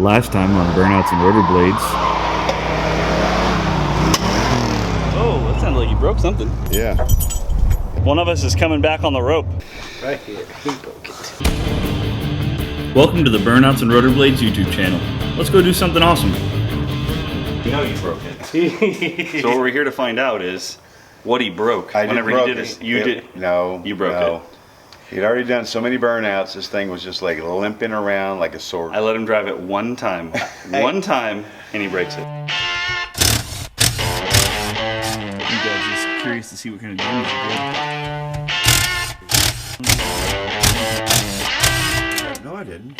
Last time on Burnouts and Rotor Blades. Oh, that sounded like you broke something. Yeah. One of us is coming back on the rope. Right here, he broke it. Welcome to the Burnouts and Rotor Blades YouTube channel. Let's go do something awesome. You know you broke it. So what we're here to find out is what he broke. Whenever he did it, you did. No. You broke it. He'd already done so many burnouts, this thing was just like limping around like a sword. I let him drive it one time. One time, and he breaks it. You guys just curious to see what kind of damage you did. No, I didn't.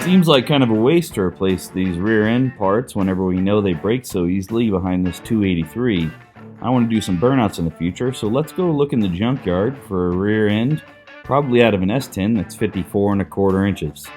Seems like kind of a waste to replace these rear end parts whenever we know they break so easily behind this 283. I want to do some burnouts in the future, so let's go look in the junkyard for a rear end, probably out of an S10 that's 54 1/4 inches.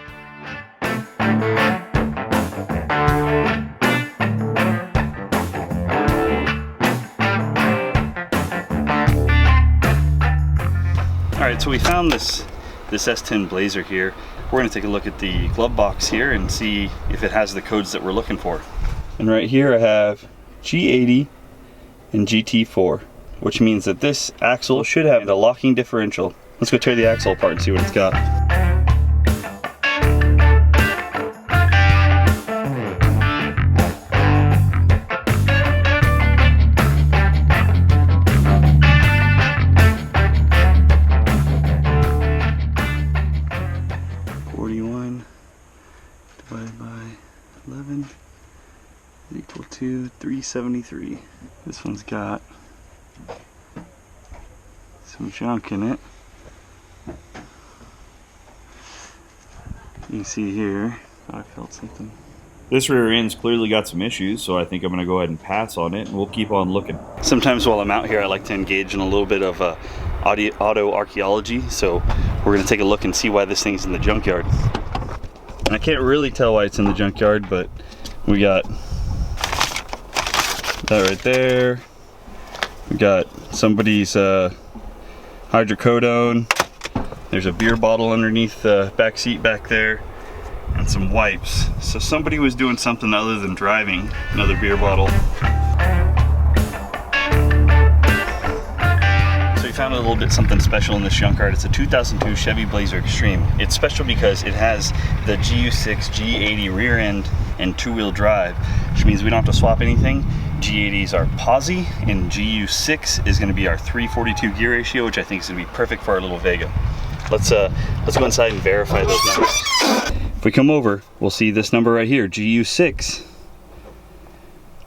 Alright, so we found this S10 Blazer here. We're going to take a look at the glove box here and see if it has the codes that we're looking for. And right here I have G80 and GT4, which means that this axle should have the locking differential. Let's go tear the axle apart and see what it's got. Divided by 11 is equal to 373. This one's got some junk in it. You can see here, I felt something. This rear end's clearly got some issues, so I think I'm going to go ahead and pass on it, and we'll keep on looking. Sometimes while I'm out here, I like to engage in a little bit of auto archaeology, so we're going to take a look and see why this thing's in the junkyard. And I can't really tell why it's in the junkyard, but we got that right there. We got somebody's hydrocodone. There's a beer bottle underneath the back seat back there, and some wipes. So somebody was doing something other than driving. Another beer bottle. Found a little bit something special in this junkyard. It's a 2002 Chevy Blazer Xtreme. It's special because it has the GU6 G80 rear end and two-wheel drive, which means we don't have to swap anything. G80s are Posi, and GU6 is going to be our 342 gear ratio, which I think is going to be perfect for our little Vega. Let's go inside and verify those numbers. If we come over, we'll see this number right here, GU6,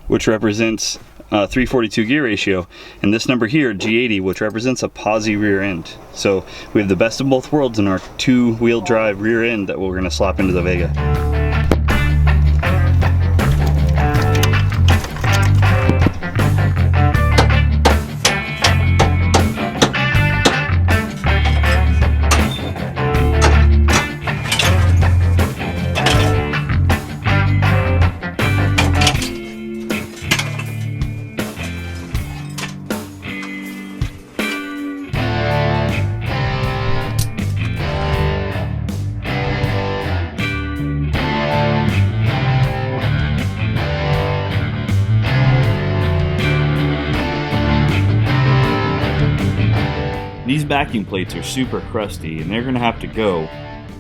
which represents 342 gear ratio, and this number here, G80, which represents a Posi rear end. So we have the best of both worlds in our two-wheel drive rear end that we're going to slap into the Vega. These backing plates are super crusty and they're going to have to go,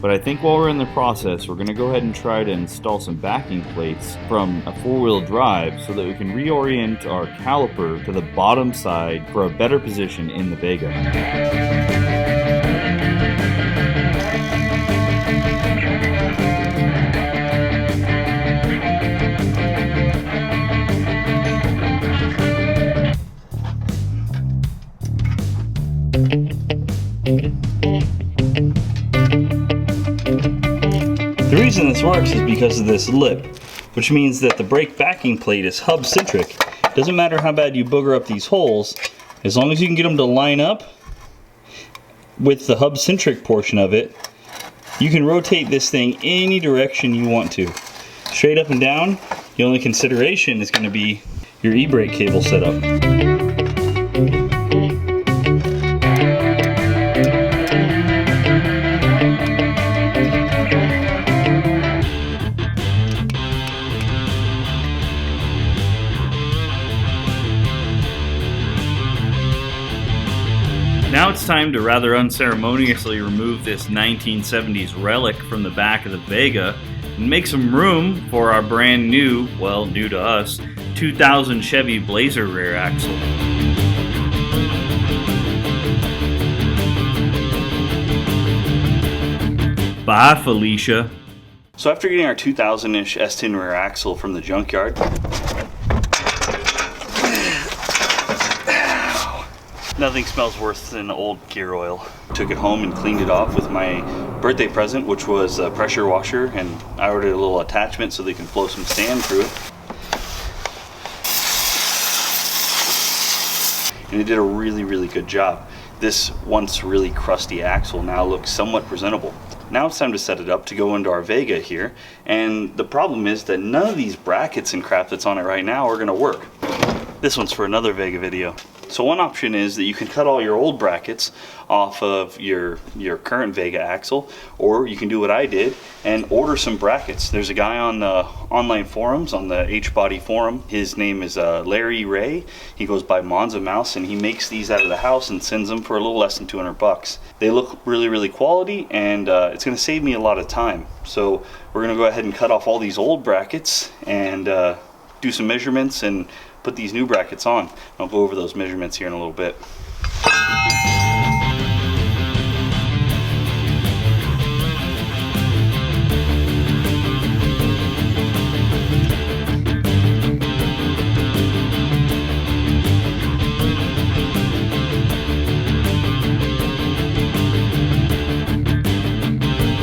but I think while we're in the process, we're going to go ahead and try to install some backing plates from a four-wheel drive so that we can reorient our caliper to the bottom side for a better position in the Vega. The reason this works is because of this lip, which means that the brake backing plate is hub centric. Doesn't matter how bad you booger up these holes, as long as you can get them to line up with the hub centric portion of it, you can rotate this thing any direction you want to. Straight up and down, The only consideration is going to be your e-brake cable setup. Now it's time to rather unceremoniously remove this 1970s relic from the back of the Vega and make some room for our brand new, well, new to us, 2000 Chevy Blazer rear axle. Bye, Felicia. So after getting our 2000-ish S10 rear axle from the junkyard, nothing smells worse than old gear oil. Took it home and cleaned it off with my birthday present, which was a pressure washer, and I ordered a little attachment so they can flow some sand through it. And it did a really, really good job. This once really crusty axle now looks somewhat presentable. Now it's time to set it up to go into our Vega here, and the problem is that none of these brackets and crap that's on it right now are going to work. This one's for another Vega video. So one option is that you can cut all your old brackets off of your current Vega axle, or you can do what I did and order some brackets. There's a guy on the online forums, on the HBody forum. His name is Larry Ray. He goes by Monza Mouse, and he makes these out of the house and sends them for a little less than 200 bucks. They look really, really quality, and it's going to save me a lot of time. So we're going to go ahead and cut off all these old brackets and do some measurements and put these new brackets on. I'll go over those measurements here in a little bit.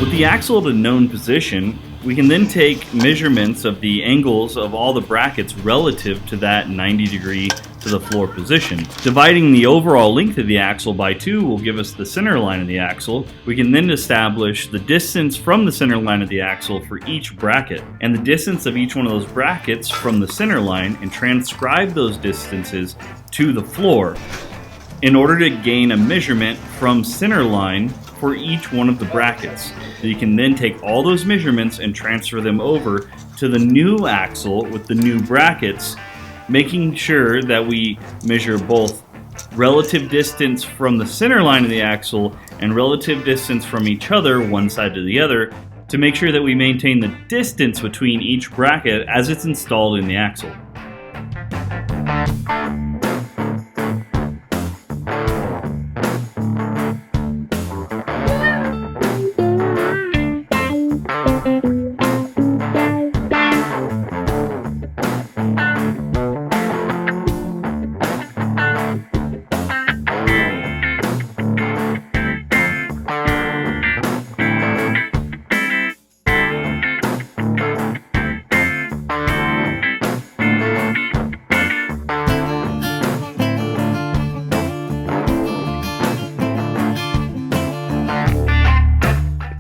With the axle at a known position, we can then take measurements of the angles of all the brackets relative to that 90-degree to the floor position. Dividing the overall length of the axle by 2 will give us the center line of the axle. We can then establish the distance from the center line of the axle for each bracket, and the distance of each one of those brackets from the center line, and transcribe those distances to the floor in order to gain a measurement from center line for each one of the brackets. You can then take all those measurements and transfer them over to the new axle with the new brackets, making sure that we measure both relative distance from the center line of the axle and relative distance from each other, one side to the other, to make sure that we maintain the distance between each bracket as it's installed in the axle.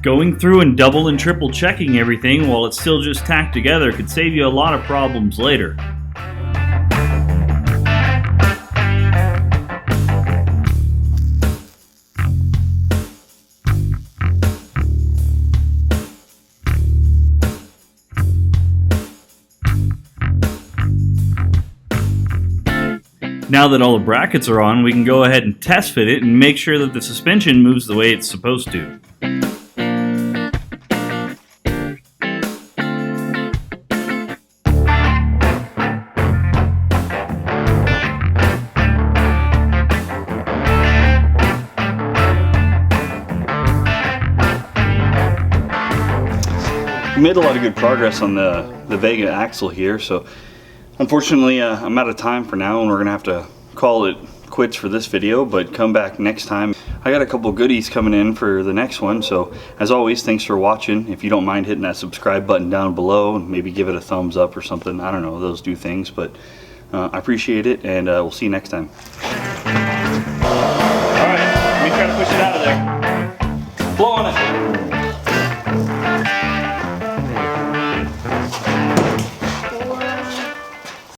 Going through and double and triple checking everything while it's still just tacked together could save you a lot of problems later. Now that all the brackets are on, we can go ahead and test fit it and make sure that the suspension moves the way it's supposed to. We made a lot of good progress on the Vega axle here, so unfortunately I'm out of time for now and we're gonna have to call it quits for this video, but come back next time. I got a couple goodies coming in for the next one, so as always, thanks for watching. If you don't mind hitting that subscribe button down below and maybe give it a thumbs up or something, I don't know, those do things, but I appreciate it, and we'll see you next time. Alright, let me try to push it out of there.